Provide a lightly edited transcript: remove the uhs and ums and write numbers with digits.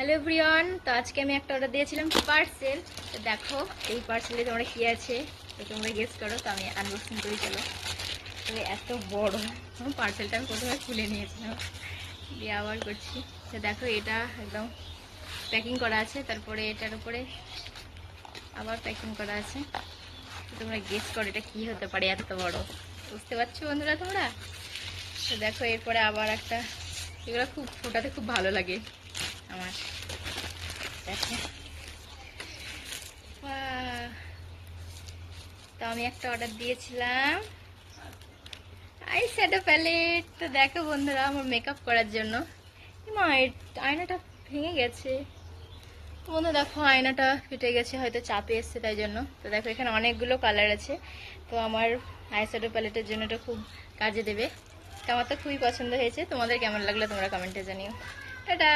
Hello everyone, তো আজকে আমি একটা অর্ডার দিয়েছিলাম পার্সেল। তো দেখো এই পার্সেলে তোমরা কি আছে, তো তোমরা গেস করো। তো আমি আনবক্সিং করি, চলো। তো এত বড় পার্সেলটা আমি প্রথমে খুলে নিয়েছিলাম, দিয়ে আবার করছি। তো দেখো এটা একদম প্যাকিং করা আছে, তারপরে এটার উপরে আবার প্যাকিং করা আছে। তো তোমরা গেস করো এটা কি হতে পারে এত বড়। বুঝতে পারছো বন্ধুরা তোমরা? তো দেখো এরপরে আবার একটা, এগুলো খুব ফোটাতে খুব ভালো লাগে আমার। দেখো, বাহ! তো আমি একটা অর্ডার দিয়েছিলাম আই শ্যাডো প্যালেট। তো দেখো বন্ধুরা, আমার মেকআপ করার জন্য। মা, আয়নাটা ভেঙে গেছে। তো বন্ধু দেখো, আয়নাটা ফেটে গেছে, হয়তো চাপে এসছে তাই জন্য। তো দেখো এখানে অনেকগুলো কালার আছে। তো আমার আই শ্যাডো প্যালেটের জন্য এটা খুব কাজে দেবে। তো আমার তো খুবই পছন্দ হয়েছে। তোমাদের কেমন লাগলো তোমরা কমেন্টে জানিও। টাটা।